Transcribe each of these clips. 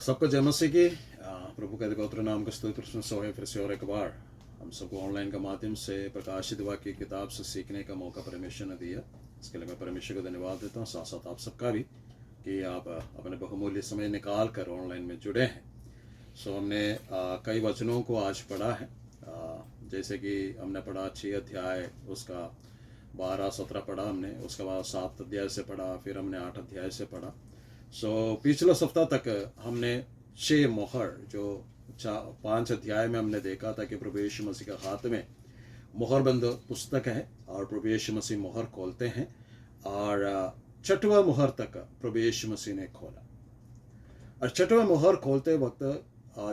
सबको जय मसीह की। प्रभु के गोत्र नाम का स्तोत्र सो है फिर से और एक बार हम सबको ऑनलाइन के माध्यम से प्रकाशित वाक्य की किताब से सीखने का मौका परमेश्वर ने दिया। इसके लिए मैं परमेश्वर को धन्यवाद देता हूँ, साथ साथ आप सबका भी कि आप अपने बहुमूल्य समय निकाल कर ऑनलाइन में जुड़े हैं। सो हमने कई वचनों को आज पढ़ा है। जैसे कि हमने पढ़ा 6 अध्याय, उसका 12-17 पढ़ा हमने, उसके बाद 7 अध्याय से पढ़ा, फिर हमने 8 अध्याय से पढ़ा। पिछले सप्ताह तक हमने 6 मोहर जो 5 अध्याय में हमने देखा था कि प्रभु यीशु मसीह के हाथ में मोहरबंद पुस्तक है और प्रभु यीशु मसीह मोहर खोलते हैं और 6वां मोहर तक प्रभु यीशु मसीह ने खोला। और 6वां मोहर खोलते वक्त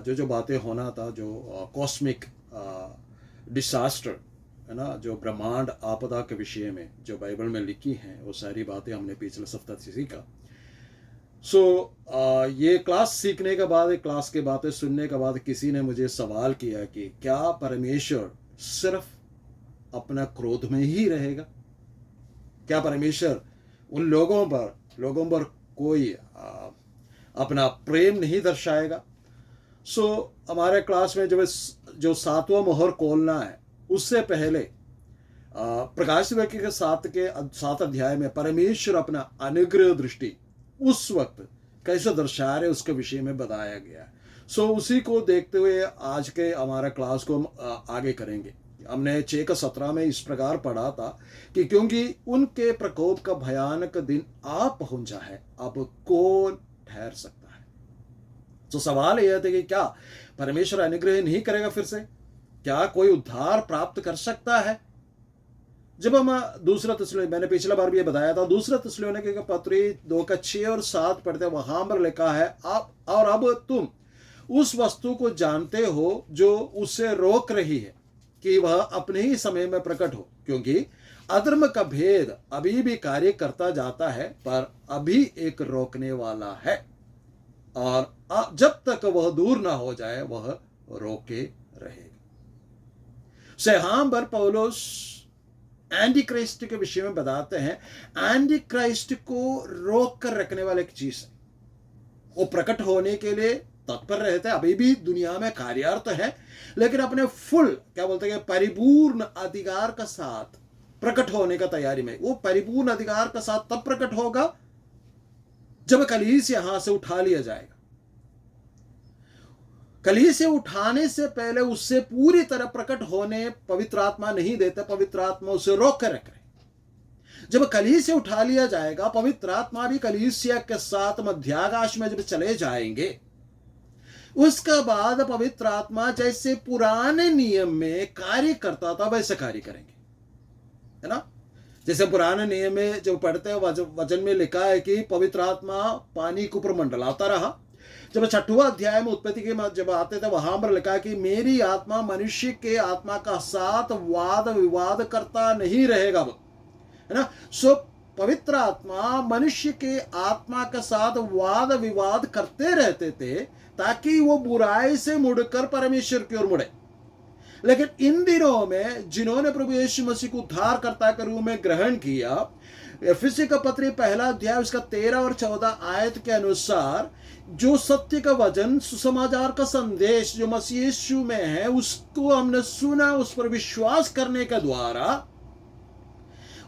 जो बातें होना था, जो कॉस्मिक डिसास्टर है ना, जो ब्रह्मांड आपदा के विषय में जो बाइबल में लिखी हैं, वो सारी बातें हमने पिछले सप्ताह से सीखा। ये क्लास सीखने के बाद, एक क्लास के बातें सुनने के बाद किसी ने मुझे सवाल किया कि क्या परमेश्वर सिर्फ अपना क्रोध में ही रहेगा? क्या परमेश्वर उन लोगों पर कोई अपना प्रेम नहीं दर्शाएगा? हमारे क्लास में जो 7वां मोहर खोलना है, उससे पहले प्रकाशित वाक्य के 7 अध्याय में परमेश्वर अपना अनुग्रह दृष्टि उस वक्त कैसे दर्शा रहे उसके विषय में बताया गया है। उसी को देखते हुए आज के हमारा क्लास को हम आगे करेंगे। हमने 6:17 में इस प्रकार पढ़ा था कि क्योंकि उनके प्रकोप का भयानक दिन आ पहुंचा है, अब कौन ठहर सकता है? सवाल यह था कि क्या परमेश्वर अनुग्रह नहीं करेगा? फिर से क्या कोई उद्धार प्राप्त कर सकता है? जब हम मैंने पिछला बार भी ये बताया था, दूसरा थिस्सलुनीके के पत्री 2:6 और 7 पढ़ते, वहां पर लिखा है अब तुम उस वस्तु को जानते हो जो उसे रोक रही है कि वह अपने ही समय में प्रकट हो, क्योंकि अधर्म का भेद अभी भी कार्य करता जाता है, पर अभी एक रोकने वाला है और जब तक वह दूर ना हो जाए वह रोके रहेगा। यहाँ पर पौलुस एंटी क्राइस्ट के विषय में बताते हैं। एंटी क्राइस्ट को रोक कर रखने वाले एक चीज है, वो प्रकट होने के लिए तत्पर रहते हैं, अभी भी दुनिया में कार्यरत है, लेकिन अपने फुल परिपूर्ण अधिकार का साथ प्रकट होने का तैयारी में। वो परिपूर्ण अधिकार का साथ तब प्रकट होगा जब कलीसिया यहां से उठा लिया जाएगा। कलीसिया उठाने से पहले उससे पूरी तरह प्रकट होने पवित्र आत्मा नहीं देते, पवित्र आत्मा उसे रोक कर रख रहे। जब कलीसिया उठा लिया जाएगा, पवित्र आत्मा भी कलीसिया के साथ मध्याकाश में जब चले जाएंगे, उसके बाद पवित्र आत्मा जैसे पुराने नियम में कार्य करता था वैसे कार्य करेंगे, है ना। जैसे पुराने नियम में जब पढ़ते हैं, वचन में लिखा है कि पवित्र आत्मा पानी के ऊपर मंडलाता रहा। जब 6वां अध्याय में उत्पत्ति के जब आते थे, वहां पर लिखा कि मेरी आत्मा मनुष्य के आत्मा का साथ वाद विवाद करता नहीं रहेगा, है ना। पवित्र आत्मा मनुष्य के आत्मा के साथ वाद विवाद करते रहते थे ताकि वो बुराई से मुड़कर परमेश्वर की ओर मुड़े। लेकिन इन दिनों में जिन्होंने प्रभु यीशु मसीह को उद्धारकर्ता के रूप में ग्रहण किया, एफिसी का पत्री 1 अध्याय उसका 13 और 14 आयत के अनुसार, जो सत्य का वचन, सुसमाचार का संदेश जो मसीह यीशु में है, उसको हमने सुना, उस पर विश्वास करने के द्वारा,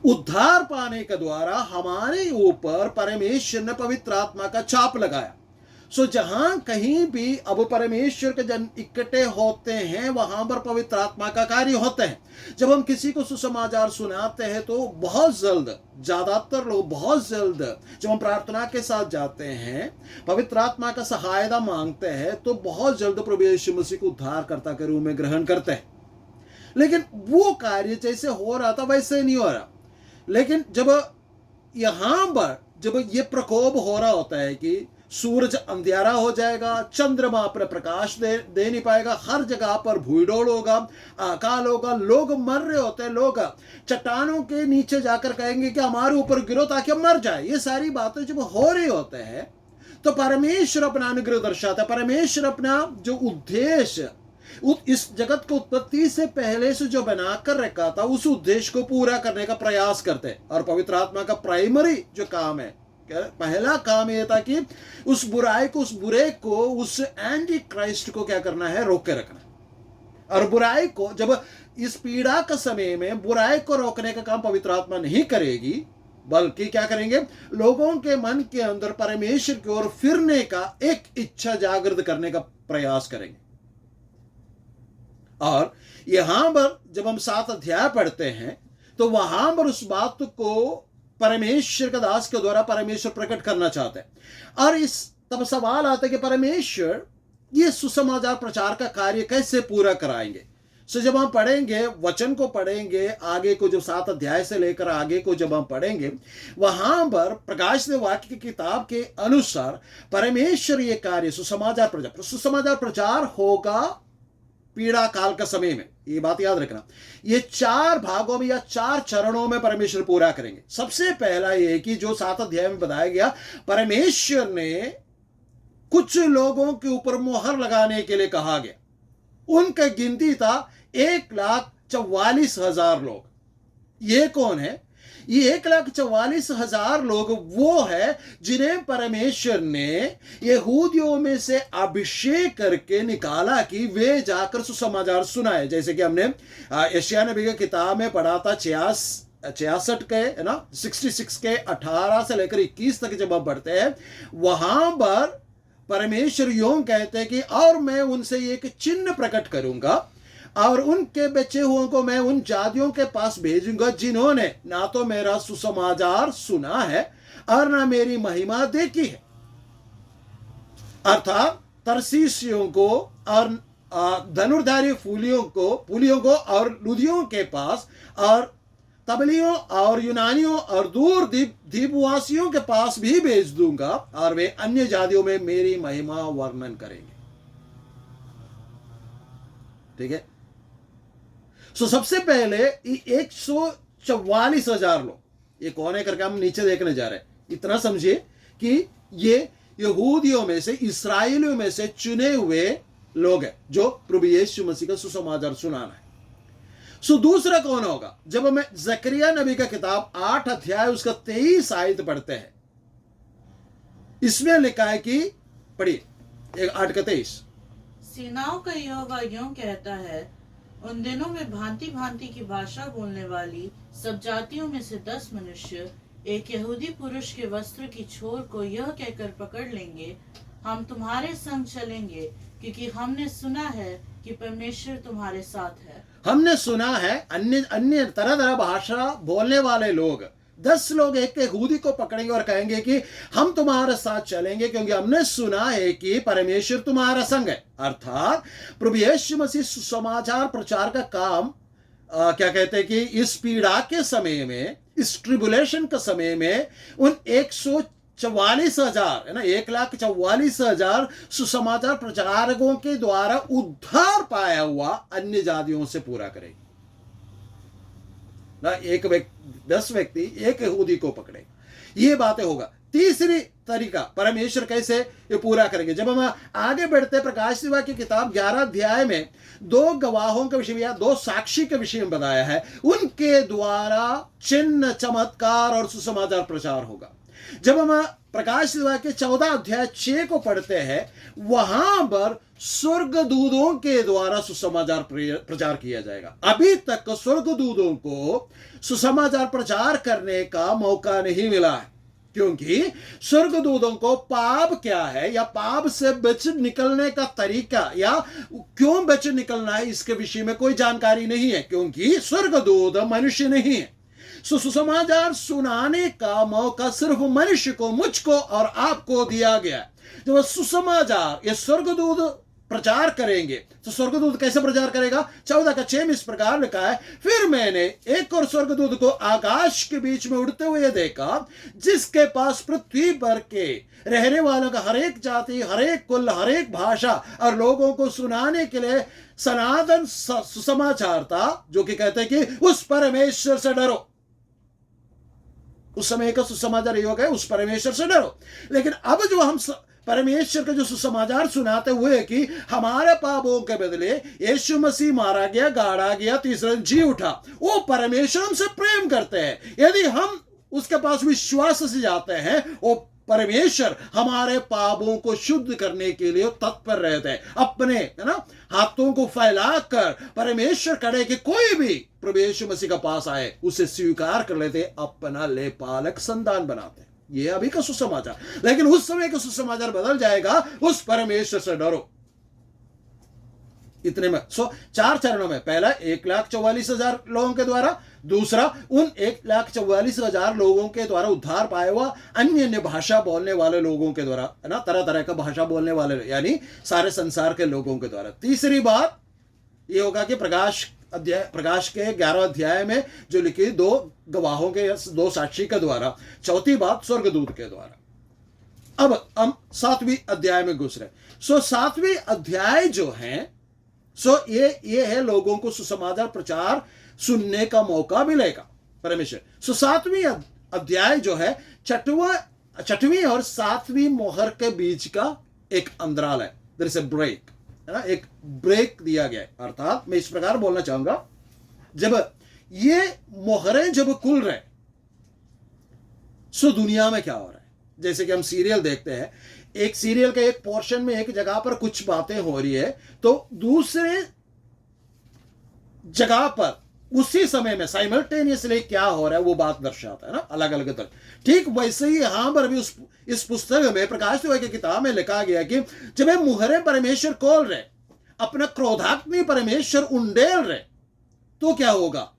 उद्धार पाने के द्वारा हमारे ऊपर परमेश्वर ने पवित्र आत्मा का छाप लगाया। जहां कहीं भी अब परमेश्वर के जन इकट्ठे होते हैं, वहां पर पवित्र आत्मा का कार्य होते हैं। जब हम किसी को सुसमाचार सुनाते हैं तो बहुत जल्द, ज्यादातर लोग बहुत जल्द जब हम प्रार्थना के साथ जाते हैं, पवित्र आत्मा का सहायता मांगते हैं, तो बहुत जल्द प्रभु यीशु मसीह को उद्धारकर्ता के रूप में ग्रहण करते हैं। लेकिन वो कार्य जैसे हो रहा था वैसे नहीं हो रहा। लेकिन जब यहां पर जब ये प्रकोप हो रहा होता है कि सूरज अंधियारा हो जाएगा, चंद्रमा पर प्रकाश दे नहीं पाएगा, हर जगह पर भूडोल होगा, अकाल होगा, लोग मर रहे होते हैं, लोग चट्टानों के नीचे जाकर कहेंगे कि हमारे ऊपर गिरो ताकि हम मर जाए। ये सारी बातें जब हो रही होते हैं तो परमेश्वर अपना अनुग्रह दर्शाता है। परमेश्वर अपना जो उद्देश्य इस जगत को उत्पत्ति से पहले से जो बनाकर रखा था, उस उद्देश्य को पूरा करने का प्रयास करते हैं। और पवित्र आत्मा का प्राइमरी जो काम है पहला काम यह था कि उस बुराई को, उस बुरे को, उस एंटी क्राइस्ट को क्या करना है, रोक के रखना। और बुराई को, जब इस पीड़ा का समय में बुराई को रोकने का काम पवित्र आत्मा नहीं करेगी, बल्कि क्या करेंगे, लोगों के मन के अंदर परमेश्वर की ओर फिरने का एक इच्छा जागृत करने का प्रयास करेंगे। और यहां पर जब हम 7 अध्याय पढ़ते हैं तो वहां पर उस बात को परमेश्वर का दास के द्वारा परमेश्वर प्रकट करना चाहते हैं। और इस तब सवाल आता है कि परमेश्वर ये सुसमाचार प्रचार का कार्य कैसे पूरा कराएंगे। सो जब हम पढ़ेंगे, वचन को पढ़ेंगे, आगे को जो 7 अध्याय से लेकर आगे को जब हम पढ़ेंगे, वहां पर प्रकाशित वाक्य की किताब के अनुसार परमेश्वर ये कार्य सुसमाचार प्रचार होगा पीड़ा काल का समय में। ये बात याद रखना, ये 4 भागों में या 4 चरणों में परमेश्वर पूरा करेंगे। सबसे पहला ये कि जो 7 अध्याय में बताया गया, परमेश्वर ने कुछ लोगों के ऊपर मोहर लगाने के लिए कहा गया। उनका गिनती था 1,44,000 लोग। ये कौन है? ये 1,44,000 लोग वो है जिन्हें परमेश्वर ने यहूदियों में से अभिषेक करके निकाला कि वे जाकर सुसमाचार सुनाए। जैसे कि हमने यशायाह नबी की किताब में पढ़ा था 66 के, है ना, 66 के 18 से लेकर 21 तक जब हम पढ़ते हैं, वहां पर परमेश्वर यूं कहते हैं कि और मैं उनसे एक चिन्ह प्रकट करूंगा और उनके बच्चे हुओं को मैं उन जातियों के पास भेजूंगा जिन्होंने ना तो मेरा सुसमाचार सुना है और ना मेरी महिमा देखी है। अर्थात तरसीसियों को और धनुर्धारी पुलियों को और लुदियों के पास और तबलियों और यूनानियों और दूर द्वीपवासियों के पास भी भेज दूंगा और वे अन्य जातियों में मेरी महिमा वर्णन करेंगे। ठीक है। सो सबसे पहले 144,000 लोग, ये कौन है करके हम नीचे देखने जा रहे हैं। इतना समझिए कि ये यहूदियों में से, इस्राएलियों में से चुने हुए लोग हैं जो प्रभु यीशु मसीह का सुसमाचार सुनाना है। सो दूसरा कौन होगा? जब हमें जकरिया नबी का किताब 8 अध्याय उसका 23 आयत पढ़ते हैं, इसमें लिखा है कि, पढ़िए 8 का 23, सेनाओं का यहोवा यूं कहता है, उन दिनों में भांति भांति की भाषा बोलने वाली सब जातियों में से 10 मनुष्य एक यहूदी पुरुष के वस्त्र की छोर को यह कहकर पकड़ लेंगे, हम तुम्हारे संग चलेंगे, क्योंकि हमने सुना है कि परमेश्वर तुम्हारे साथ है। हमने सुना है, अन्य तरह तरह भाषा बोलने वाले लोग 10 लोग एक यहूदी को पकड़ेंगे और कहेंगे कि हम तुम्हारे साथ चलेंगे क्योंकि हमने सुना है कि परमेश्वर तुम्हारा संग है। अर्थात प्रभु यीशु मसीह सुसमाचार प्रचार का काम क्या कहते हैं कि इस पीड़ा के समय में, इस ट्रिबुलेशन के समय में उन 144,000, है ना, 1,44,000 सुसमाचार प्रचारकों के द्वारा उद्धार पाया हुआ अन्य जातियों से पूरा करेगी ना। 10 व्यक्ति एक यहूदी को पकड़े, ये बातें होगा। तीसरी तरीका परमेश्वर कैसे ये पूरा करेंगे, जब हम आगे बढ़ते प्रकाशित वाक्य की किताब 11 अध्याय में 2 गवाहों के विषय में या 2 साक्षी के विषय में बताया है, उनके द्वारा चिन्ह, चमत्कार और सुसमाचार प्रचार होगा। जब हम प्रकाशित वाक्य 14 अध्याय 6 को पढ़ते हैं, वहां पर स्वर्गदूतों के द्वारा सुसमाचार प्रचार किया जाएगा। अभी तक स्वर्गदूतों को सुसमाचार प्रचार करने का मौका नहीं मिला है, क्योंकि स्वर्गदूतों को पाप क्या है या पाप से बच निकलने का तरीका या क्यों बच निकलना है इसके विषय में कोई जानकारी नहीं है, क्योंकि स्वर्गदूत मनुष्य नहीं है। सुसमाचार सुनाने का मौका सिर्फ मनुष्य को, मुझको और आपको दिया गया। जब सुसमाचार ये स्वर्गदूत प्रचार करेंगे तो स्वर्गदूत कैसे प्रचार करेगा? 14 का 6 में इस प्रकार लिखा है, फिर मैंने एक और स्वर्गदूत को आकाश के बीच में उड़ते हुए देखा, जिसके पास पृथ्वी पर के रहने वालों का हरेक जाति, हरेक कुल, हरेक भाषा और लोगों को सुनाने के लिए सनातन सुसमाचार था, जो कि कहते हैं कि उस परमेश्वर से डरो। उस समय का सुसमाचार योग है, उस परमेश्वर से डरो। लेकिन अब जो हम परमेश्वर का जो सुसमाचार सुनाते हुए कि हमारे पापों के बदले यीशु मसीह मारा गया, गाड़ा गया, तीसरे दिन जी उठा, वो परमेश्वर हमसे प्रेम करते हैं। यदि हम उसके पास विश्वास से जाते हैं, वो परमेश्वर हमारे पापों को शुद्ध करने के लिए तत्पर रहते हैं। अपने है ना हाथों को फैलाकर परमेश्वर करे कि कोई भी प्रभु यीशु मसीह का पास आए, उसे स्वीकार कर लेते, अपना लेपालक संतान बनाते। ये अभी का सुसमाचार, लेकिन उस समय का सुसमाचार बदल जाएगा। उस परमेश्वर से डरो। इतने में 4 चरणों में, पहला 1,44,000 लोगों के द्वारा, दूसरा उन 1,44,000 लोगों के द्वारा उद्धार पाया हुआ अन्य अन्य भाषा बोलने वाले लोगों के द्वारा, है ना, तरह तरह का भाषा बोलने वाले, यानी सारे संसार के लोगों के द्वारा। तीसरी बात ये होगा कि प्रकाश के 11 अध्याय में जो लिखी 2 गवाहों के, 2 साक्षी के द्वारा। चौथी बात स्वर्गदूत के द्वारा। अब हम 7वीं अध्याय में घुस रहे। 7वीं अध्याय जो है ये है लोगों को सुसमाचार प्रचार सुनने का मौका मिलेगा परमेश्वर। 7वीं अध्याय जो है 6वीं और 7वीं मोहर के बीच का एक अंतराल है। देयर इज अ ब्रेक, है ना, एक ब्रेक दिया गया है। अर्थात मैं इस प्रकार बोलना चाहूंगा, जब ये मोहरें जब खुल रहे, दुनिया में क्या हो रहा है। जैसे कि हम सीरियल देखते हैं, एक सीरियल के एक पोर्शन में एक जगह पर कुछ बातें हो रही है, तो दूसरे जगह पर उसी समय में साइमल्टेनियसली क्या हो रहा है वो बात दर्शाता है ना, अलग अलग तरह। ठीक वैसे ही यहां पर भी इस पुस्तक में, प्रकाशित वाक्य की किताब में लिखा गया कि जब मुहरे परमेश्वर खोल रहे, अपना क्रोधाग्नि परमेश्वर उंडेल रहे, तो क्या होगा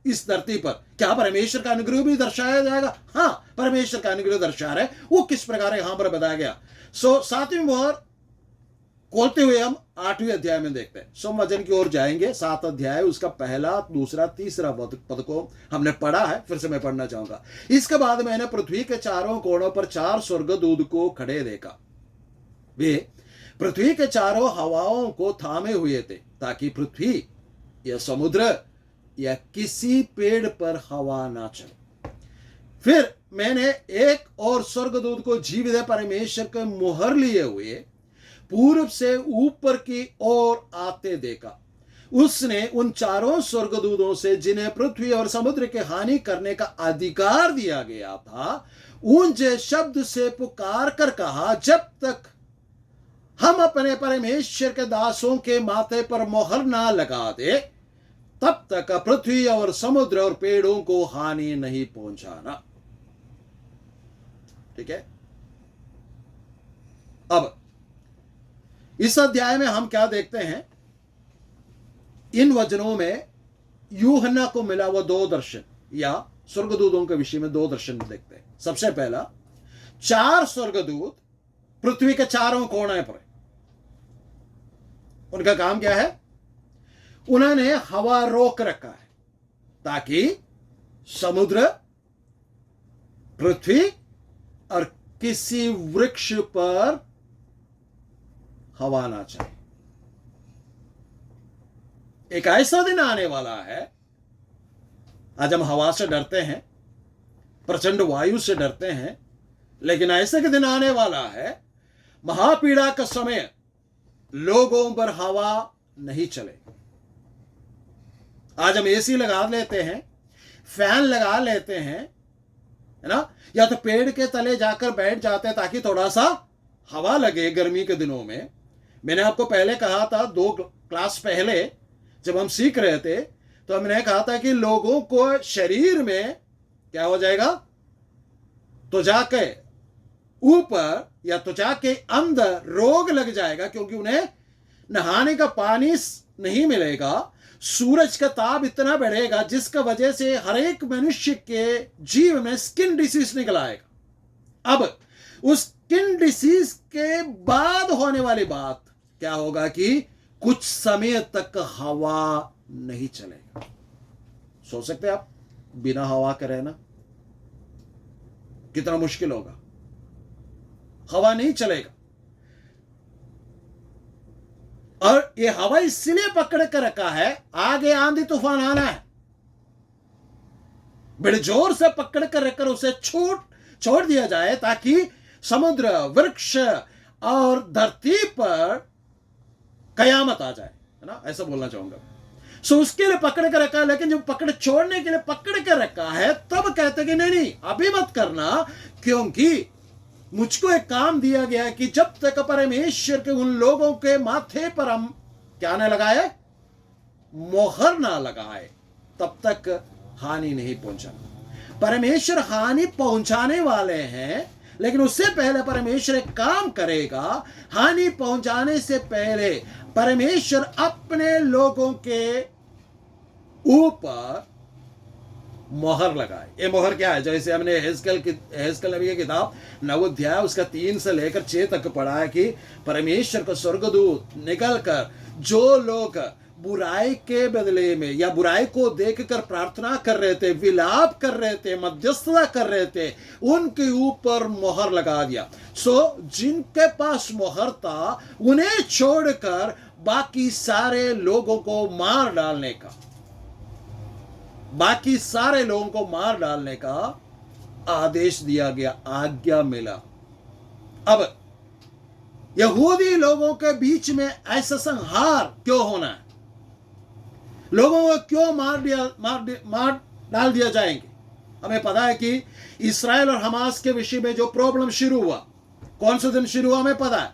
इस धरती पर? क्या परमेश्वर का अनुग्रह भी दर्शाया जाएगा? हाँ, परमेश्वर का अनुग्रह दर्शा रहा है। वो किस प्रकार यहां पर बताया गया। 7वीं मोहर खोलते हुए हम 8वीं अध्याय में देखते हैं। वचन की ओर जाएंगे। 7 अध्याय, उसका पहला, दूसरा, तीसरा पद को हमने पढ़ा है, फिर से मैं पढ़ना चाहूंगा। इसके बाद मैंने पृथ्वी के चारों कोणों पर 4 स्वर्गदूत को खड़े देखा। वे पृथ्वी के चारों हवाओं को थामे हुए थे, ताकि पृथ्वी या समुद्र या किसी पेड़ पर हवा ना चले। फिर मैंने एक और स्वर्गदूत को जीवित परमेश्वर के मुहर लिए हुए पूर्व से ऊपर की ओर आते देखा। उसने उन 4 स्वर्गदूतों से, जिन्हें पृथ्वी और समुद्र के हानि करने का अधिकार दिया गया था, ऊंचे शब्द से पुकार कर कहा, जब तक हम अपने परमेश्वर के दासों के माथे पर मोहर ना लगा दे, तब तक पृथ्वी और समुद्र और पेड़ों को हानि नहीं पहुंचाना। ठीक है। अब इस अध्याय में हम क्या देखते हैं? इन वचनों में यूहन्ना को मिला हुआ 2 दर्शन, या स्वर्गदूतों के विषय में 2 दर्शन देखते हैं। सबसे पहला, 4 स्वर्गदूत पृथ्वी के चारों कोने पर। उनका काम क्या है? उन्होंने हवा रोक रखा है, ताकि समुद्र, पृथ्वी और किसी वृक्ष पर हवा ना चले। एक ऐसा दिन आने वाला है, आज हम हवा से डरते हैं, प्रचंड वायु से डरते हैं, लेकिन ऐसे के दिन आने वाला है, महापीड़ा का समय, लोगों पर हवा नहीं चले। आज हम एसी लगा लेते हैं, फैन लगा लेते हैं, है ना, या तो पेड़ के तले जाकर बैठ जाते हैं ताकि थोड़ा सा हवा लगे गर्मी के दिनों में। मैंने आपको पहले कहा था, 2 क्लास पहले जब हम सीख रहे थे, तो हमने कहा था कि लोगों को शरीर में क्या हो जाएगा? त्वचा के ऊपर या त्वचा के अंदर रोग लग जाएगा, क्योंकि उन्हें नहाने का पानी नहीं मिलेगा। सूरज का ताप इतना बढ़ेगा जिसका वजह से हर एक मनुष्य के जीव में स्किन डिसीज निकल आएगा। अब उस स्किन डिसीज के बाद होने वाली बात क्या होगा कि कुछ समय तक हवा नहीं चलेगा। सोच सकते हैं आप, बिना हवा के रहना कितना मुश्किल होगा। हवा नहीं चलेगा, और ये हवा इसलिए पकड़ कर रखा है, आगे आंधी तूफान आना है, बड़े जोर से पकड़ कर रखकर उसे छोड़ दिया जाए, ताकि समुद्र, वृक्ष और धरती पर कयामत आ जाए, है ना, ऐसा बोलना चाहूंगा। सो उसके लिए पकड़ के रखा है, लेकिन जब पकड़ छोड़ने के लिए पकड़ के रखा है तब कहते कि नहीं नहीं अभी मत करना, क्योंकि मुझको एक काम दिया गया है कि जब तक परमेश्वर के उन लोगों के माथे पर हम क्या ना लगाए, मोहर ना लगाए, तब तक हानि नहीं पहुंचाना। परमेश्वर हानि पहुंचाने वाले हैं, लेकिन उससे पहले परमेश्वर एक काम करेगा। हानि पहुंचाने से पहले परमेश्वर अपने लोगों के ऊपर मोहर लगाए। ये मोहर क्या है? जैसे हमने हेजकेल नबी की किताब 9 अध्याय उसका 3 से लेकर 6 तक पढ़ा है कि परमेश्वर का स्वर्गदूत निकल कर जो लोग बुराई के बदले में या बुराई को देखकर प्रार्थना कर रहे थे, विलाप कर रहे थे, मध्यस्थता कर रहे थे, उनके ऊपर मोहर लगा दिया। सो जिनके पास मोहर था उन्हें छोड़कर बाकी सारे लोगों को मार डालने का, बाकी सारे लोगों को मार डालने का आदेश दिया गया, आज्ञा मिला। अब यहूदी लोगों के बीच में ऐसा संहार क्यों होना है? लोगों को क्यों मार डाल दिया जाएंगे? हमें पता है कि इस्राएल और हमास के विषय में जो प्रॉब्लम शुरू हुआ, कौन से दिन शुरू हुआ हमें पता है।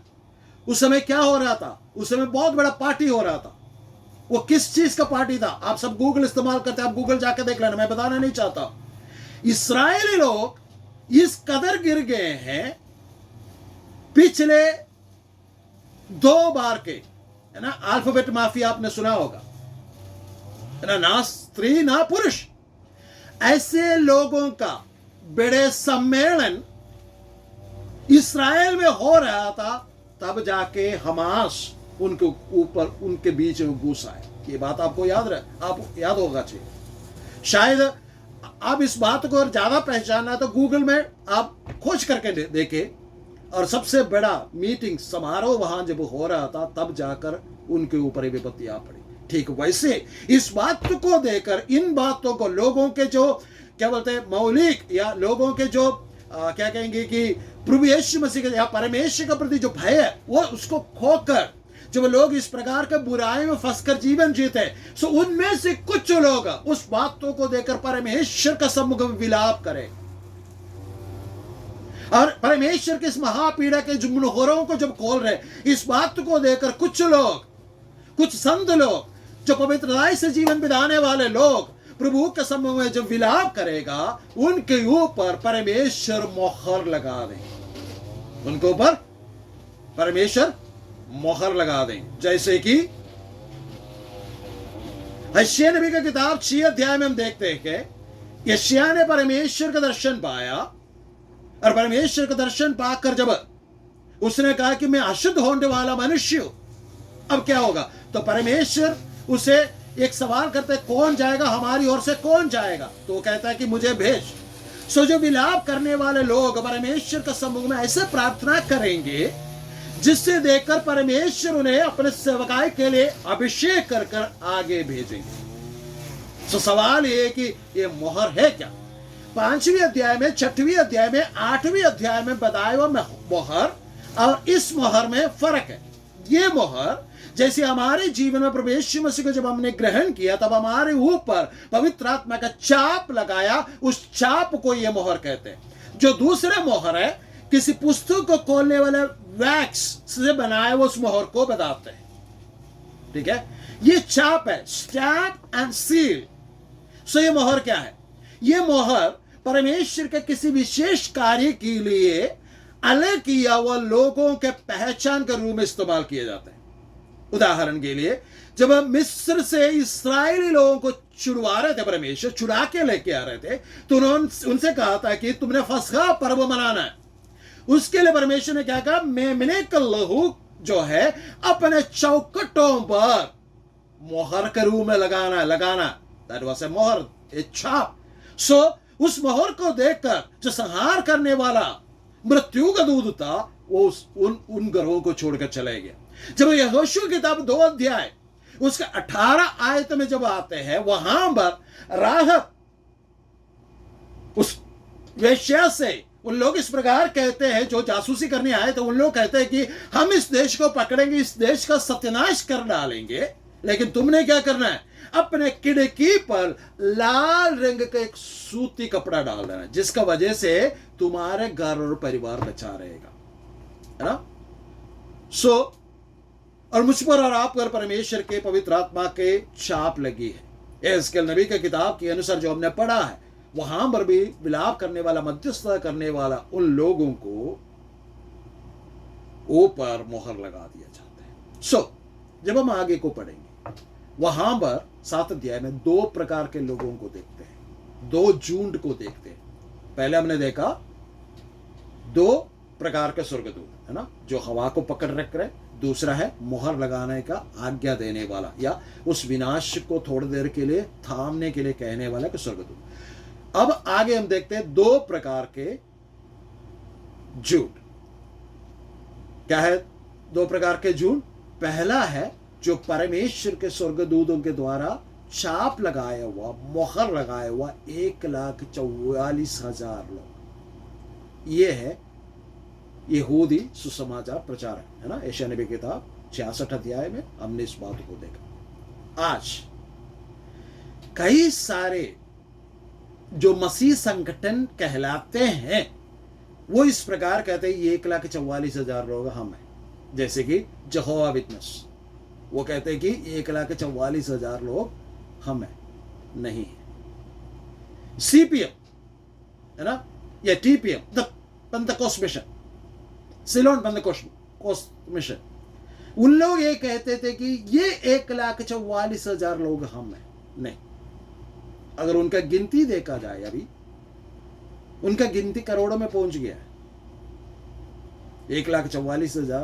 उस समय क्या हो रहा था? उस समय बहुत बड़ा पार्टी हो रहा था। वो किस चीज का पार्टी था? आप सब गूगल इस्तेमाल करते हैं, आप गूगल जाकर देख लेना, मैं बताना नहीं चाहता। इस्राएली लोग इस कदर गिर गए हैं पिछले 2 बार के, है ना, अल्फाबेट माफिया आपने सुना होगा, है ना, ना स्त्री ना पुरुष, ऐसे लोगों का बड़े सम्मेलन इस्राएल में हो रहा था। तब जाके हमास उनके ऊपर, उनके बीच में घुस आए। ये बात आपको याद होगा चाहिए। शायद आप इस बात को और ज्यादा पहचानना है तो गूगल में आप खोज करके देखें, और सबसे बड़ा मीटिंग समारोह वहां जब हो रहा था तब जाकर उनके ऊपर ये विपत्ति आ पड़ी। ठीक वैसे इस बात को देकर, इन बातों को लोगों के जो क्या बोलते हैं मौलिक, या लोगों के जो क्या कहेंगे कि प्रभु यीशु मसीह के या परमेश्वर के प्रति जो भय है, वो उसको खोकर जब लोग इस प्रकार के बुराई में फंसकर जीवन जीते, सो उनमें से कुछ लोग उस बातों को देकर परमेश्वर का सम्मुख में विलाप करें, और परमेश्वर के इस महापीड़ा के जुम्मनों को जब खोल रहे, इस बात को देकर कुछ लोग, कुछ संत लोग, जो पवित्रता से जीवन बिताने वाले लोग प्रभु के सम्मुख में जब विलाप करेगा, उनके ऊपर परमेश्वर मोहर लगा दें, उनके ऊपर परमेश्वर मोहर लगा दें। जैसे कि यशायाह नबी का किताब 6 अध्याय में हम देखते हैं कि यशायाह ने परमेश्वर का दर्शन पाया, और परमेश्वर का दर्शन पाकर जब उसने कहा कि मैं अशुद्ध होने वाला मनुष्य हूं, अब क्या होगा? तो परमेश्वर उसे एक सवाल करते, कौन जाएगा हमारी ओर से, कौन जाएगा? तो वो कहता है कि मुझे भेज। सो जो विलाप करने वाले लोग परमेश्वर का सम्मुख में ऐसे प्रार्थना करेंगे जिससे देखकर परमेश्वर उन्हें अपने सेवकाई के लिए अभिषेक कर कर आगे भेजेंगे। तो सवाल ये कि ये मोहर है क्या? 5वीं अध्याय में, 6वीं अध्याय में, 8वीं अध्याय में बताया हुआ मोहर और इस मोहर में फर्क है। ये मोहर जैसे हमारे जीवन में प्रभु यीशु मसीह को जब हमने ग्रहण किया तब हमारे ऊपर पवित्र आत्मा का चाप लगाया, उस चाप को ये मोहर कहते हैं। जो दूसरे मोहर है किसी पुस्तक को खोलने वाले वैक्स से बनाए वो उस मोहर को बताते हैं। ठीक है, ये चाप है, स्टैम्प एंड सील। सो ये मोहर क्या है? ये मोहर परमेश्वर के किसी विशेष कार्य के लिए अलग किया हुआ लोगों के पहचान के रूप में इस्तेमाल किए जाते हैं। उदाहरण के लिए जब हम मिस्र से इस्राएली लोगों को छुड़वा रहे थे, परमेश्वर छुड़ा के लेके आ रहे थे, तो उन्होंने उनसे कहा था कि तुमने फसह पर्व मनाना है। उसके लिए परमेश्वर ने क्या कहा? मेमने का लहू जो है अपने चौकटों पर मोहर के रूप में लगाना। दैट वाज ए मोहर, ए छाप। सो उस मोहर को देखकर जो संहार करने वाला मृत्यु का दूत था वो उन घरों को छोड़कर चले गया। जब यहोशू की किताब 2 अध्याय उसका 18 आयत में जब आते हैं, वहां पर राहब उस वेश्या से उन लोग इस प्रकार कहते हैं, जो जासूसी करने आए थे, उन लोग कहते हैं कि हम इस देश को पकड़ेंगे, इस देश का सत्यानाश कर डालेंगे। लेकिन तुमने क्या करना है, अपने खिड़की पर लाल रंग का एक सूती कपड़ा डाल देना है, जिसका वजह से तुम्हारे घर और परिवार बचा रहेगा, है ना। सो और मुझ पर और आप पर परमेश्वर के पवित्र आत्मा के छाप लगी है। एहezकेल नबी की किताब के अनुसार जो हमने पढ़ा है, वहां पर भी विलाप करने वाला, मध्यस्थता करने वाला उन लोगों को ऊपर मोहर लगा दिया जाता है। सो जब हम आगे को पढ़ेंगे, वहां पर 7 अध्याय में 2 प्रकार के लोगों को देखते हैं, 2 झुंड को देखते हैं। पहले हमने देखा 2 प्रकार के स्वर्गदूत, है ना, जो हवा को पकड़ रख रहे। दूसरा है मोहर लगाने का आज्ञा देने वाला, या उस विनाश को थोड़ी देर के लिए थामने के लिए कहने वाला के स्वर्गदूत। अब आगे हम देखते हैं 2 प्रकार के झूठ। क्या है 2 प्रकार के झूठ? पहला है जो परमेश्वर के स्वर्गदूतों के द्वारा छाप लगाया हुआ, मोहर लगाया हुआ 1,44,000 लोग। ये है यहूदी सुसमाचार प्रचार, है ना। यशायाह नबी की किताब 66 अध्याय में हमने इस बात को देखा। आज कई सारे जो मसीह संगठन कहलाते हैं, वो इस प्रकार कहते हैं 1,44,000 लोग हम हैं। जैसे कि यहोवा विटनेस, वो कहते हैं कि 1,44,000 लोग हम हैं, नहीं है। CPM, है ना, या TPM, the Pentecost mission, Ceylon Pentecost mission, उन लोग ये कहते थे कि ये 1,44,000 लोग हम हैं। नहीं, अगर उनका गिनती देखा जाए, अभी उनका गिनती करोड़ों में पहुंच गया है। 1,44,000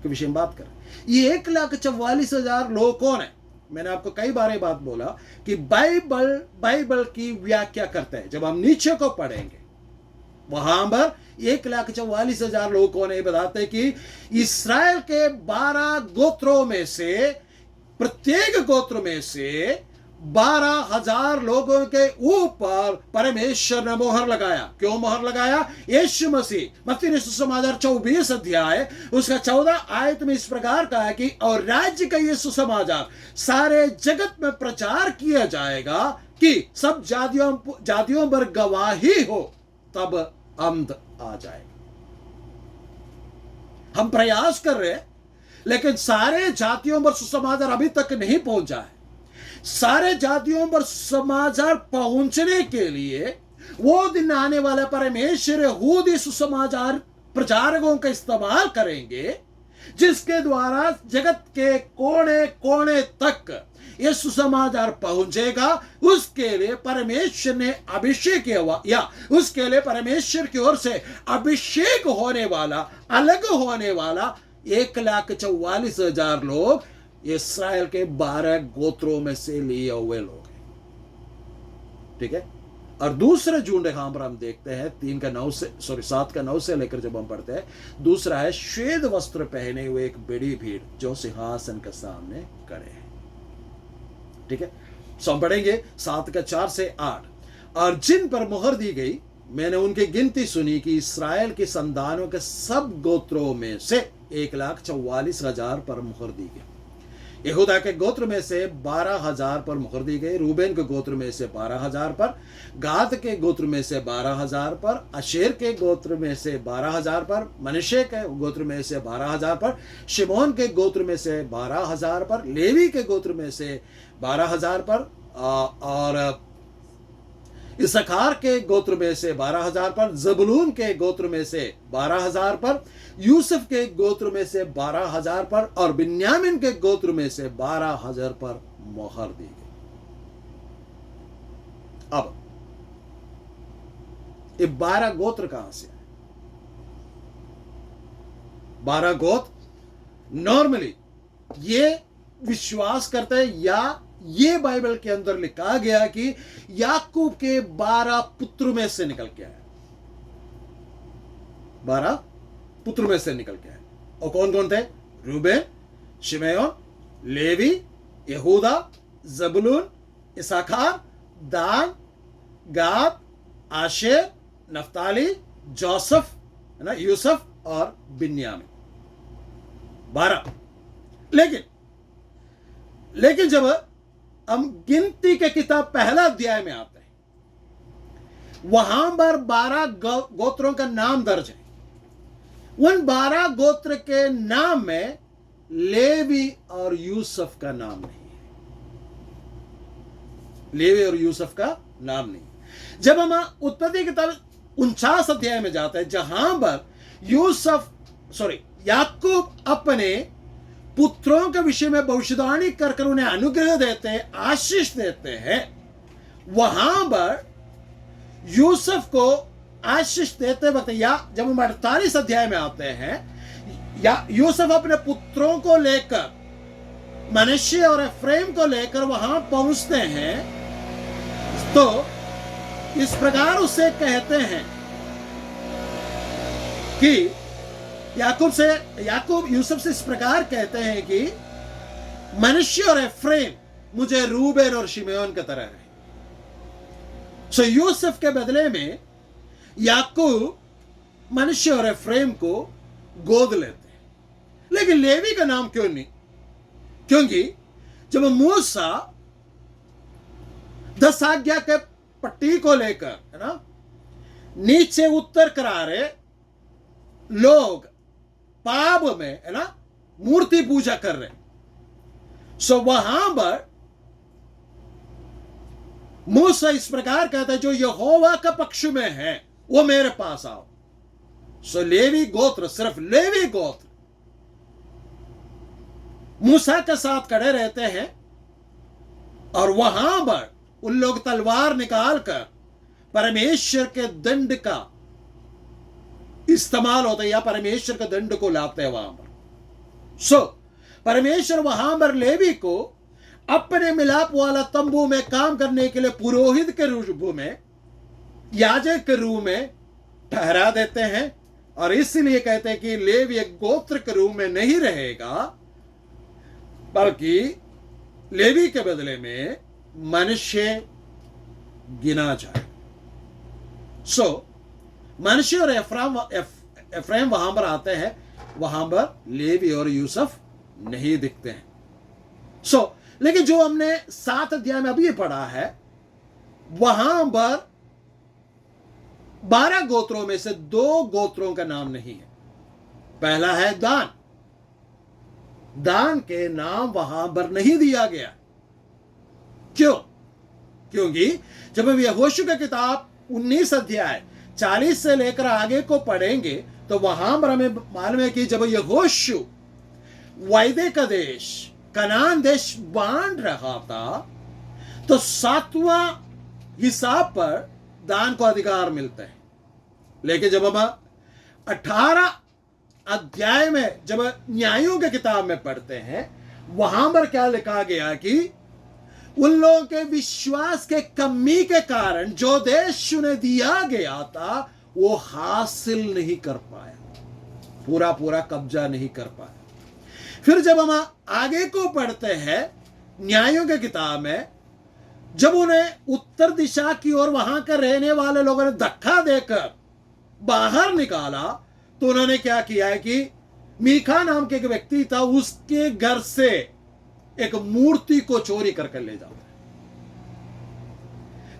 के विषय में बात करें, ये 1,44,000 लोग कौन है? मैंने आपको कई बार ये बात बोला कि बाइबल की व्याख्या करते हैं। जब हम नीचे को पढ़ेंगे, वहां पर 1,44,000 लोग कौन है बताते हैं कि इस्राएल के 12 गोत्रों में से, प्रत्येक गोत्र में से 12,000 लोगों के ऊपर परमेश्वर ने मोहर लगाया। क्यों मोहर लगाया? यीशु मसीह मत्ती सुसमाचार 24 अध्याय उसका 14 आयत में इस प्रकार कहा है कि और राज्य का ये सुसमाचार सारे जगत में प्रचार किया जाएगा कि सब जातियों पर गवाही हो, तब अंत आ जाएगा। हम प्रयास कर रहे हैं, लेकिन सारे जातियों पर सुसमाचार अभी तक नहीं पहुंचा है। सारे जातियों पर समाचार पहुंचने के लिए वो दिन आने वाला परमेश्वर यहूदी सुसमाचार प्रचारकों का इस्तेमाल करेंगे, जिसके द्वारा जगत के कोने कोने तक ये सुसमाचार पहुंचेगा। उसके लिए परमेश्वर ने अभिषेक किया हुआ, या उसके लिए परमेश्वर की ओर से अभिषेक होने वाला, अलग होने वाला 1,44,000 लोग इस्राएल के 12 गोत्रों में से लिए हुए लोग हैं। ठीक है। और दूसरे झुंड यहां पर हम देखते हैं 7 का 9 से लेकर जब हम पढ़ते हैं, दूसरा है श्वेत वस्त्र पहने हुए एक बड़ी भीड़ जो सिंहासन के सामने खड़े हैं। ठीक है। सो हम पढ़ेंगे 7 का 4 से 8। और जिन पर मुहर दी गई, मैंने उनकी गिनती सुनी कि इस्राएल के संतानों के सब गोत्रों में से 1,44,000 पर मुहर दी गई। यहूदा के गोत्र में से 12,000 पर मुहर दी गई, रूबेन के गोत्र में से 12,000 पर, गाद के गोत्र में से 12,000 पर, अशेर के गोत्र में से 12,000 पर, मनश्शे के गोत्र में से 12,000 पर, शिमोन के गोत्र में से 12,000 पर, लेवी के गोत्र में से 12,000 पर, और इसखार के गोत्र में से 12,000 पर, जबूलून के गोत्र में से 12,000 पर, यूसुफ के गोत्र में से 12,000 पर, और बिन्यामीन के गोत्र में से 12,000 पर मोहर दी गई। अब ये 12 गोत्र कहां से आए? 12 गोत्र नॉर्मली ये विश्वास करते हैं, या ये बाइबल के अंदर लिखा गया कि याकूब के 12 पुत्र में से निकल के आया। 12 पुत्र में से निकल के आए। और कौन कौन थे? रूबेन, शिमयोन, लेवी, यहूदा, जबूलून, इसखार, दान, गाद, आशेर, नफ्ताली, जोसेफ, है ना, यूसुफ और बिन्यामीन। 12। लेकिन लेकिन जब हम गिनती के किताब पहला अध्याय में आते हैं, वहां पर 12 गोत्रों का नाम दर्ज है। उन 12 गोत्र के नाम में लेवी और यूसुफ का नाम नहीं है। लेवी और यूसुफ का नाम नहीं। जब हम उत्पत्ति किताब 49 अध्याय में जाते हैं, जहां पर याकूब अपने पुत्रों के विषय में भविष्यवाणी कर उन्हें अनुग्रह देते हैं, आशीष देते हैं, वहां पर यूसुफ को आशीष देते वक्त, या जब हम 48 अध्याय में आते हैं, या यूसुफ अपने पुत्रों को लेकर मनश्शे और एफ्रेम को लेकर वहां पहुंचते हैं, तो इस प्रकार उसे कहते हैं कि याकूब यूसुफ से इस प्रकार कहते हैं कि मनश्शे और एफ्रेम मुझे रूबेन और शिमयोन की तरह है। सो यूसुफ के बदले में याकूब मनश्शे और एफ्रेम को गोद लेते हैं। लेकिन लेवी का नाम क्यों नहीं? क्योंकि जब मूसा 10 आज्ञा के पट्टी को लेकर, है ना, नीचे उत्तर करा रहे लोग पाप में, है ना, मूर्ति पूजा कर रहे, सो वहां पर मूसा इस प्रकार कहता है, जो यहोवा का पक्ष में है वो मेरे पास आओ। सो लेवी गोत्र, सिर्फ लेवी गोत्र मूसा के साथ खड़े रहते हैं, और वहां पर उन लोग तलवार निकालकर परमेश्वर के दंड का इस्तेमाल होता है, या परमेश्वर के दंड को लाते हैं वहां पर। सो परमेश्वर वहां पर लेवी को अपने मिलाप वाला तंबू में काम करने के लिए पुरोहित के रूप में, याजक के रूप में ठहरा देते हैं, और इसलिए कहते हैं कि लेवी एक गोत्र के रूप में नहीं रहेगा, बल्कि लेवी के बदले में मनुष्य गिना जाए। सो मनश्शे और एफ्राइम वहां पर आते हैं, वहां पर लेवी और यूसुफ नहीं दिखते हैं। सो लेकिन जो हमने 7 अध्याय में अभी पढ़ा है, वहां पर 12 गोत्रों में से 2 गोत्रों का नाम नहीं है। पहला है दान। दान के नाम वहां पर नहीं दिया गया। क्यों? क्योंकि जब हम यहोशू की किताब 19 अध्याय 40 से लेकर आगे को पढ़ेंगे, तो वहां पर हमें मालूम है कि जब यहोशू वायदे का देश, कनान देश बांट रहा था, तो 7वां हिसाब पर दान को अधिकार मिलता है। लेकिन जब हम 18 अध्याय में जब न्यायों की किताब में पढ़ते हैं, वहां पर क्या लिखा गया कि उन लोगों के विश्वास के कमी के कारण जो देश उन्हें दिया गया था वो हासिल नहीं कर पाया, पूरा कब्जा नहीं कर पाया। फिर जब हम आगे को पढ़ते हैं न्यायों की किताब में, जब उन्हें उत्तर दिशा की ओर वहां के रहने वाले लोगों ने धक्का देकर बाहर निकाला, तो उन्होंने क्या किया है कि मीका नाम के एक व्यक्ति था, उसके घर से एक मूर्ति को चोरी करके ले जाता है।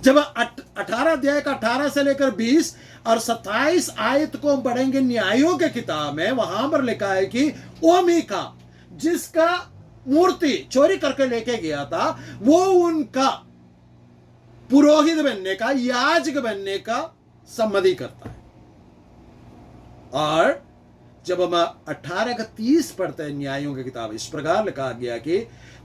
जब 18 अध्याय का 18 से लेकर 20 और 27 आयत को हम पढ़ेंगे न्यायों के किताब में, वहां पर लिखा है कि वो मीका जिसका मूर्ति चोरी करके लेके गया था, वो उनका पुरोहित बनने का, याजक बनने का सम्मति करता है। और जब हम 18 का 30 पढ़ते हैं न्यायों की किताब, इस प्रकार लिखा गया कि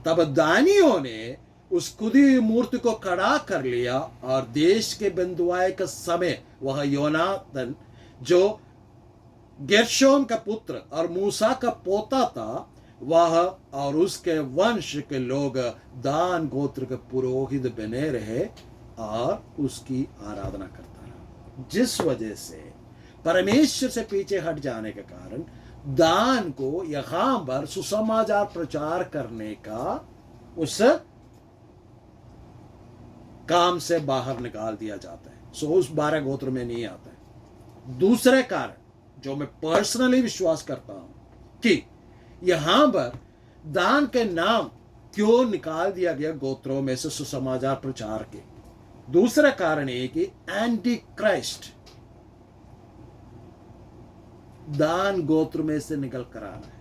तब दानियों ने उस खुदी हुई मूर्ति को खड़ा कर लिया, और देश के बंधुआई का समय वह योनातन जो गेर्शोम का पुत्र और मूसा का पोता था, वह और उसके वंश के लोग दान गोत्र के पुरोहित बने रहे और उसकी आराधना करता रहा। जिस वजह से परमेश्वर से पीछे हट जाने के कारण दान को यहां पर सुसमाचार प्रचार करने का उस काम से बाहर निकाल दिया जाता है। सो उस 12 गोत्र में नहीं आता है। दूसरे कारण जो मैं पर्सनली विश्वास करता हूं कि यहां पर दान के नाम क्यों निकाल दिया गया गोत्रों में से सुसमाचार प्रचार के? दूसरा कारण है कि एंटी क्राइस्ट दान गोत्र में से निकल कर आना है,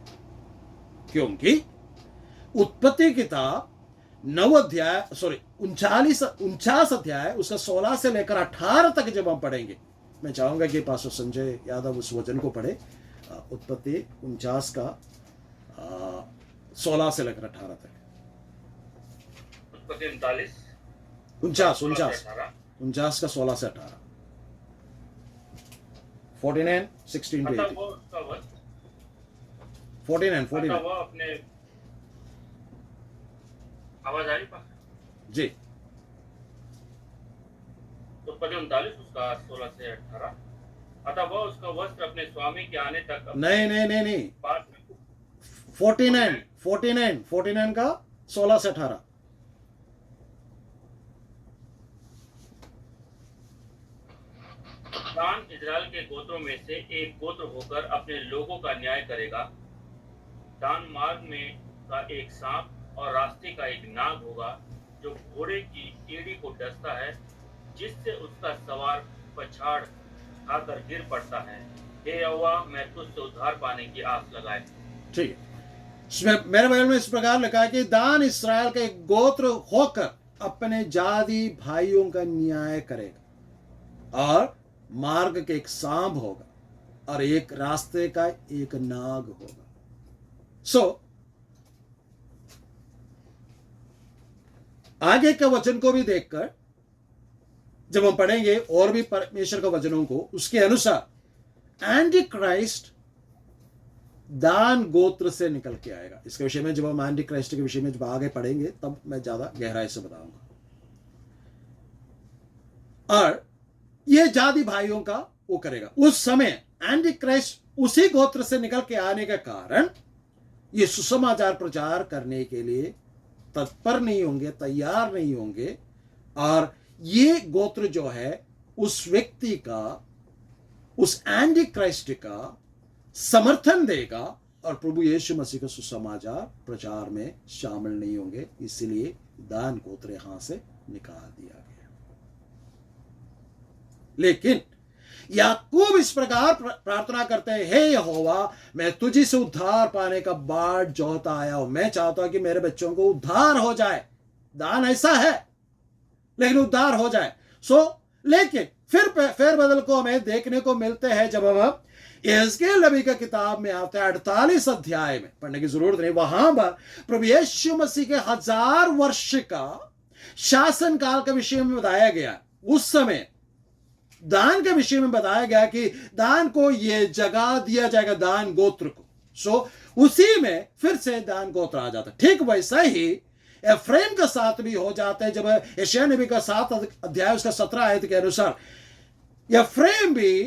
क्योंकि उत्पत्ति किताब 49 अध्याय उसका 16 से लेकर 18 तक जब हम पढ़ेंगे, मैं चाहूंगा कि पास्टर संजय यादव उस वचन को पढ़े। उत्पत्ति 49 का 16 से लेकर 18 तक। उत्पत्ति 49 49 का 16 से 18। 49 16 to 18। 49 वो अपने आवाज आ रही पा जी। उत्पत्ति 39 उसका 16 से 18। अतः वह उसका वस्त्र अपने स्वामी के आने तक नहीं पास में 49 का 16 से 18। दान इजराइल के गोत्रों में से एक गोत्र होकर अपने लोगों का न्याय करेगा। दान मार्ग में का एक सांप और रास्ते का एक नाग होगा, जो घोड़े की एड़ी को डसता है, जिससे उसका सवार पछाड़ खाकर गिर पड़ता है। हे यहोवा, मैं तुझसे उद्धार पाने की आस लगाए। ठीक है, मेरे बाइबल में इस प्रकार लिखा है कि दान इस्राएल का एक गोत्र होकर अपने जाति भाइयों का न्याय करेगा, और मार्ग के एक सांप होगा और एक रास्ते का एक नाग होगा। आगे के वचन को भी देखकर जब हम पढ़ेंगे और भी परमेश्वर के वचनों को, उसके अनुसार एंटी क्राइस्ट दान गोत्र से निकल के आएगा। इसके विषय में जब हम एंटी क्राइस्ट के विषय में जब आगे पढ़ेंगे तब मैं ज्यादा गहराई से बताऊंगा। और यह जाति भाइयों का वो करेगा। उस समय एंटी क्राइस्ट उसी गोत्र से निकल के आने का कारण ये सुसमाचार प्रचार करने के लिए तत्पर नहीं होंगे, तैयार नहीं होंगे, और ये गोत्र जो है उस व्यक्ति का, उस एंटी क्राइस्ट का समर्थन देगा और प्रभु यीशु मसीह के सुसमाचार प्रचार में शामिल नहीं होंगे। इसलिए दान गोत्र यहां से निकाल दिया गया। लेकिन याकूब इस प्रकार प्रार्थना करते हैं, हे यहोवा, मैं तुझी से उद्धार पाने का बाट जोहता आया हूं। मैं चाहता हूं कि मेरे बच्चों को उद्धार हो जाए। दान ऐसा है लेकिन उद्धार हो जाए। लेकिन फिर बदल को हमें देखने को मिलते हैं जब हम यहेजकेल नबी का किताब में आते हैं 48 अध्याय में, पढ़ने की जरूरत नहीं, वहां पर प्रभु यीशु मसीह के 1000 वर्ष का शासन काल के विषय में बताया गया। उस समय दान के विषय में बताया गया कि दान को यह जगह दिया जाएगा, दान गोत्र को। उसी में फिर से दान गोत्र आ जाता है। ठीक वैसा ही एफ्रेम का साथ भी हो जाता है। जब यशायाह नबी का 7 अध्याय उसका 17 आयत के अनुसार एफ्रेम भी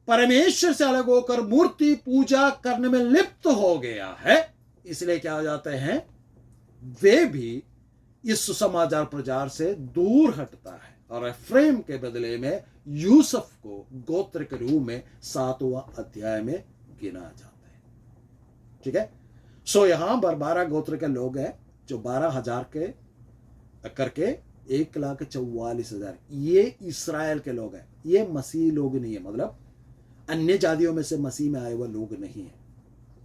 परमेश्वर से अलग होकर मूर्ति पूजा करने में लिप्त हो गया है, इसलिए क्या हो जाते हैं, वे भी इस सुसमाचार प्रचार से दूर हटता है और एफ्रेम के बदले में यूसुफ को गोत्र के रूप में 7वां अध्याय में गिना जाता है। ठीक है, यहां पर 12 गोत्र के लोग हैं जो 12,000 के करके 1,44,000, ये इस्राएल के लोग हैं। ये मसीह लोग नहीं है, मतलब अन्य जातियों में से मसीह में आए हुए लोग नहीं है।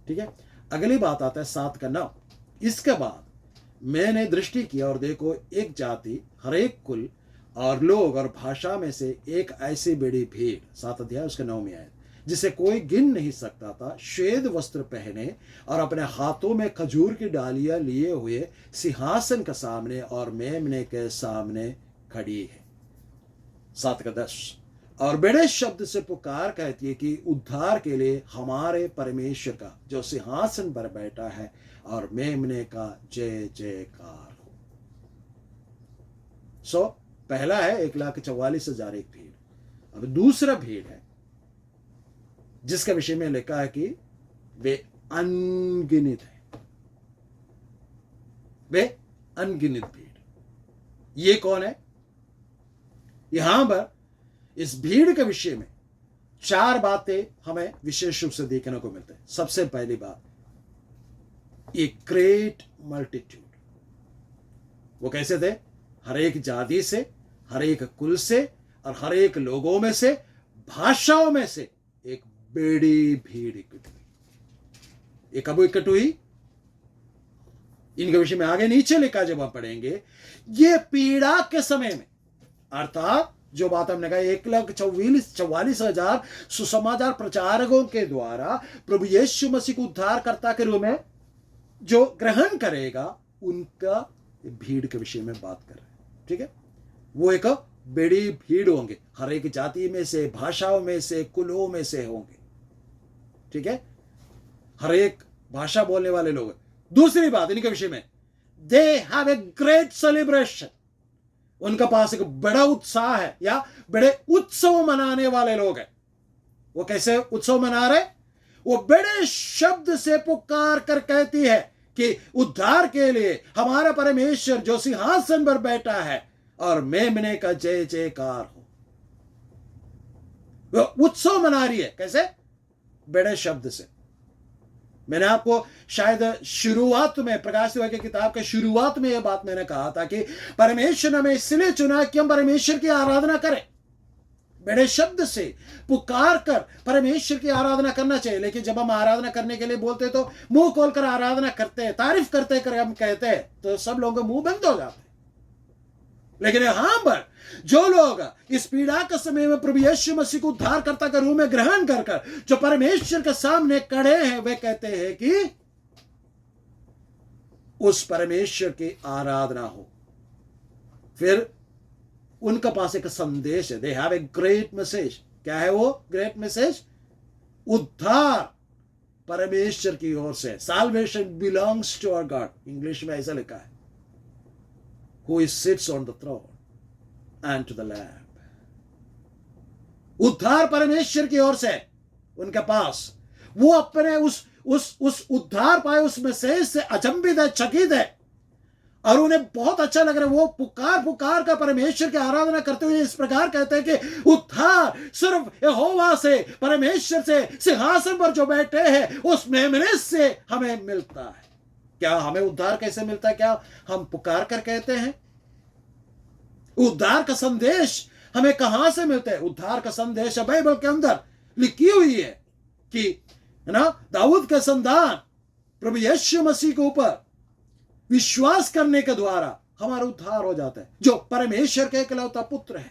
ठीक है, अगली बात आता है 7 का 9। इसके बाद मैंने दृष्टि किया और देखो, एक जाति, हर एक कुल और लोग और भाषा में से एक ऐसी बड़ी भीड़, 7 अध्याय उसके 9 में आए, जिसे कोई गिन नहीं सकता था, श्वेत वस्त्र पहने और अपने हाथों में खजूर की डालियां लिए हुए सिंहासन के सामने और मेमने के सामने खड़ी है। 7 का 10, और बड़े शब्द से पुकार कहती है कि उद्धार के लिए हमारे परमेश्वर का जो सिंहासन पर बैठा है और मेमने का जय जयकार हो। पहला है 1,44,000 एक भीड़। अब दूसरा भीड़ है जिसके विषय में लिखा है कि वे अनगिनत है, वे अनगिनत भीड़। ये कौन है? यहां पर इस भीड़ के विषय में 4 बातें हमें विशेष रूप से देखने को मिलते हैं। सबसे पहली बात, ये ग्रेट मल्टीट्यूड, वो कैसे थे? हर एक जाति से, हर एक कुल से और हर एक लोगों में से, भाषाओं में से एक बड़ी भीड़ इकट्ठी हुई। ये कब इकट्ठी हुई? इनके विषय में आगे नीचे लिखा जब हम पढ़ेंगे, ये पीड़ा के समय में, अर्थात जो बात हमने कहा 1,44,000 सुसमाचार प्रचारकों के द्वारा प्रभु यीशु मसीह को उद्धारकर्ता के रूप में जो ग्रहण करेगा, उनका भीड़ के विषय में बात कर रहे हैं। ठीक है, वो एक बड़ी भीड़ होंगे, हर एक जाति में से, भाषाओं में से, कुलों में से होंगे। ठीक है, हर एक भाषा बोलने वाले लोग। दूसरी बात इनके विषय में, they have a great celebration, उनका पास एक बड़ा उत्साह है, या बड़े उत्सव मनाने वाले लोग हैं। वो कैसे उत्सव मना रहे? वो बड़े शब्द से पुकार कर कहती है कि उद्धार के लिए हमारा परमेश्वर जो सिंहासन पर बैठा है और मेमने का जय जयकार हो। वो उत्सव मना रही है, कैसे? बड़े शब्द से। मैंने आपको शायद शुरुआत में, प्रकाशित वाक्य की किताब के शुरुआत में यह बात मैंने कहा था कि परमेश्वर ने हमें इसलिए चुना कि हम परमेश्वर की आराधना करें। बड़े शब्द से पुकार कर परमेश्वर की आराधना करना चाहिए। लेकिन जब हम आराधना करने के लिए बोलते हैं तो मुंह खोलकर आराधना करते हैं, तारीफ करते कर हम कहते हैं, तो सब लोगों के मुंह बंद हो जाते हैं। लेकिन यहां पर जो लोग इस पीड़ा के समय में प्रभु यीशु मसीह को उद्धारकर्ता के रूप में ग्रहण कर जो परमेश्वर के सामने खड़े हैं, वे कहते हैं कि उस परमेश्वर की आराधना हो। फिर उनका पास एक संदेश है, they have a great message. क्या है वो ग्रेट मैसेज? उद्धार परमेश्वर की ओर से, salvation belongs to our God, English में ऐसा लिखा है, who sits on the throne and to the Lamb। उद्धार परमेश्वर की ओर से उनके पास, वो अपने उस उद्धार पाए उस मैसेज से अचंभित है, चकित है, और उन्हें बहुत अच्छा लग रहा है। वो पुकार का परमेश्वर की आराधना करते हुए इस प्रकार कहते हैं कि उद्धार सिर्फ यहोवा से, परमेश्वर से, सिंहासन पर जो बैठे हैं उस मेमने से हमें मिलता है। क्या हमें उद्धार कैसे मिलता है? क्या हम पुकार कर कहते हैं? उद्धार का संदेश हमें कहां से मिलता है? उद्धार का संदेश बाइबल के अंदर लिखी हुई है कि, है ना, दाऊद के संतान प्रभु यीशु मसीह के ऊपर विश्वास करने के द्वारा हमारा उद्धार हो जाता है, जो परमेश्वर के इकलौता पुत्र है।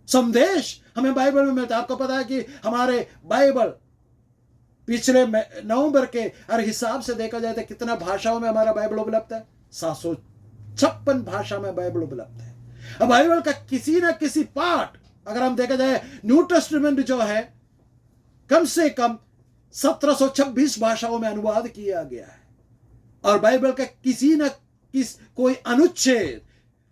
संदेश हमें बाइबल में मिलता है। आपको पता है कि हमारे बाइबल पिछले नवंबर के हर हिसाब से देखा जाए तो कितना भाषाओं में हमारा बाइबल उपलब्ध है? 756 भाषा में बाइबल उपलब्ध है। अब बाइबल का किसी ना किसी पार्ट, अगर हम देखा जाए, न्यू टेस्टामेंट जो है कम से कम 1726 भाषाओं में अनुवाद किया गया है, और बाइबल का कोई अनुच्छेद,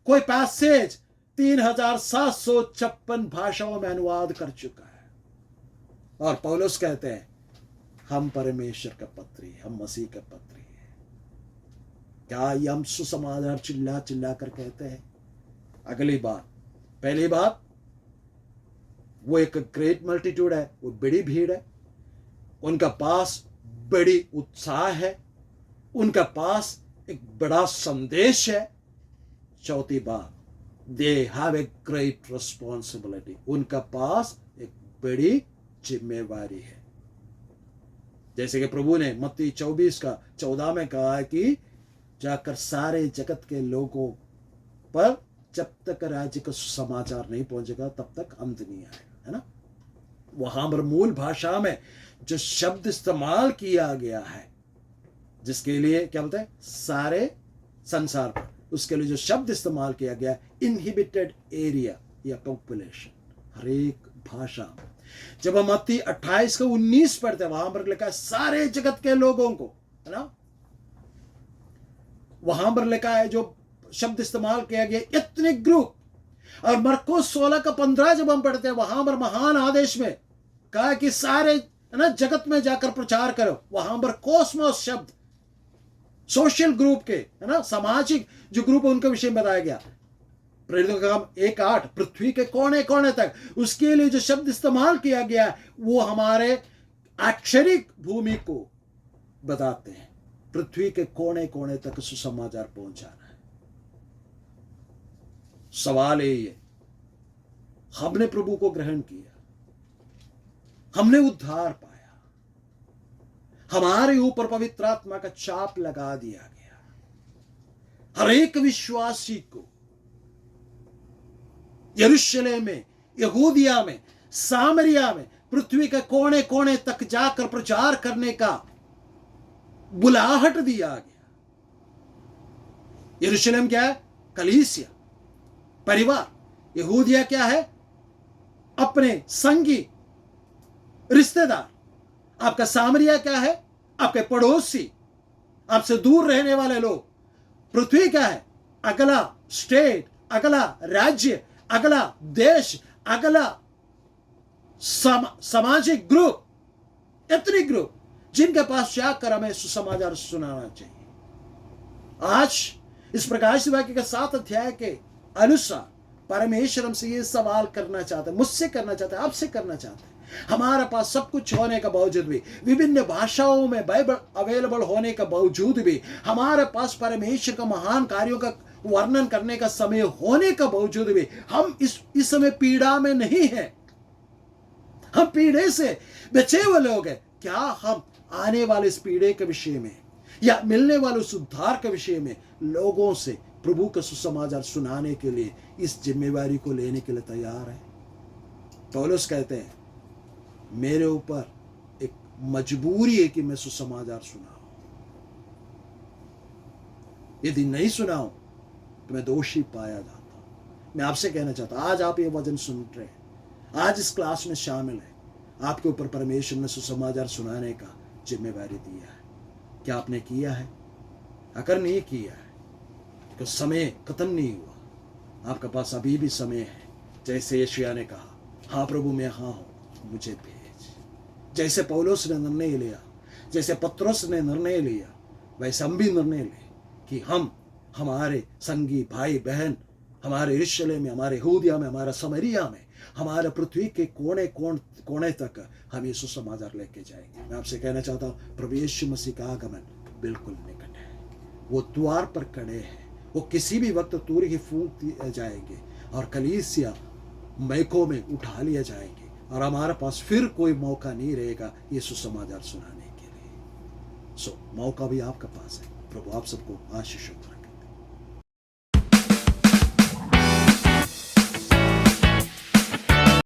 कोई पैसेज 3756 भाषाओं में अनुवाद कर चुका है। और पौलुस कहते हैं हम परमेश्वर का पत्री, हम मसीह का पत्री है। क्या ये हम सुसमाचार चिल्ला चिल्ला कर कहते हैं? अगली बात, पहली बात, वो एक ग्रेट मल्टीट्यूड है, वो बड़ी भीड़ है, उनका पास बड़ी उत्साह है, उनका पास एक बड़ा संदेश है। चौथी बात, they have a great responsibility, उनका पास एक बड़ी जिम्मेवारी है। जैसे कि प्रभु ने मत्ती 24:14 में कहा है कि जाकर सारे जगत के लोगों पर जब तक राज्य का समाचार नहीं पहुंचेगा तब तक अंत नहीं आएगा, है ना। वहां पर मूल भाषा में जो शब्द इस्तेमाल किया गया है, जिसके लिए क्या बोलते हैं, सारे संसार पर, उसके लिए जो शब्द इस्तेमाल किया गया है, इनहिबिटेड एरिया या पॉपुलेशन, हर एक भाषा। जब हम मत्ती 28:19 पढ़ते हैं, वहां पर लिखा है सारे जगत के लोगों को, है ना। वहां पर लिखा है जो शब्द इस्तेमाल किया गया, एथनिक ग्रुप। और मरकुस 16:15 जब हम पढ़ते हैं, वहां पर महान आदेश में कहा कि सारे, है ना, जगत में जाकर प्रचार करो। वहां पर कोस्मोस शब्द सोशल ग्रुप के, है ना, सामाजिक जो ग्रुप है उनके विषय में बताया गया। प्रेरितों का काम 1:8, पृथ्वी के कोने कोने तक, उसके लिए जो शब्द इस्तेमाल किया गया वो हमारे अक्षरिक भूमि को बताते हैं। पृथ्वी के कोने कोने तक सुसमाचार पहुंचाना है। सवाल है ये, हमने प्रभु को ग्रहण किया, हमने उद्धार पाया, हमारे ऊपर पवित्र आत्मा का छाप लगा दिया गया। हर एक विश्वासी को यरूशलेम में, यहूदिया में, सामरिया में, पृथ्वी के कोने कोने तक जाकर प्रचार करने का बुलाहट दिया गया। यरूशलेम क्या है? कलीसिया, परिवार। यहूदिया क्या है? अपने संगी, रिश्तेदार। आपका सामरिया क्या है? आपके पड़ोसी, आपसे दूर रहने वाले लोग। पृथ्वी क्या है? अगला स्टेट, अगला राज्य, अगला देश, अगला सामाजिक ग्रुप, एथनिक ग्रुप, जिनके पास जाकर हमें सुसमाचार सुनाना चाहिए। आज इस प्रकाश वाक्य के 7 अध्याय के अनुसार परमेश्वर हमसे ये सवाल करना चाहते हैं, मुझसे करना चाहते हैं, आपसे करना चाहते हैं। हमारे पास सब कुछ होने का बावजूद भी, विभिन्न भाषाओं में बाइबल अवेलेबल होने का बावजूद भी, हमारे पास परमेश्वर का महान कार्यों का वर्णन करने का समय होने का बावजूद भी हम इस समय पीड़ा में नहीं है। हम पीड़े से बचे हुए लोग हैं। क्या हम आने वाले इस पीड़े के विषय में या मिलने वाले उस उद्धार के विषय में लोगों से प्रभु का सुसमाचार सुनाने के लिए इस जिम्मेवारी को लेने के लिए तैयार है? पौलुस कहते हैं, मेरे ऊपर एक मजबूरी है कि मैं सुसमाचार सुनाऊं। यदि नहीं सुनाऊं तो मैं दोषी पाया जाता हूं। मैं आपसे कहना चाहता हूं, आज आप ये वचन सुन रहे हैं, आज इस क्लास में शामिल है, आपके ऊपर परमेश्वर ने सुसमाचार सुनाने का जिम्मेवारी दिया है। क्या आपने किया है? अगर नहीं किया है तो समय खत्म नहीं हुआ, आपके पास अभी भी समय है। जैसे यशायाह ने कहा, हाँ प्रभु मैं हाँ हूं, मुझे भेज। जैसे पौलुस ने निर्णय लिया, जैसे पत्रोस ने निर्णय लिया, वैसे हम भी निर्णय लें कि हम हमारे संगी भाई बहन, हमारे यरूशलेम में, हमारे यहूदिया में, हमारा समरिया में, हमारे पृथ्वी के कोने कोने तक हम यीशु सुसमाचार लेके जाएंगे। मैं आपसे कहना चाहता हूँ, प्रभु यीशु मसीह का आगमन बिल्कुल निकट है। वो द्वार पर खड़े हैं, वो किसी भी वक्त तूरी की फूंक दिए जाएंगे और कलीसिया मैकों में उठा लिया जाएंगे और हमारे पास फिर कोई मौका नहीं रहेगा यीशु सुसमाचार सुनाने के लिए। मौका भी आपके पास है। प्रभु आप सबको आशीष दे।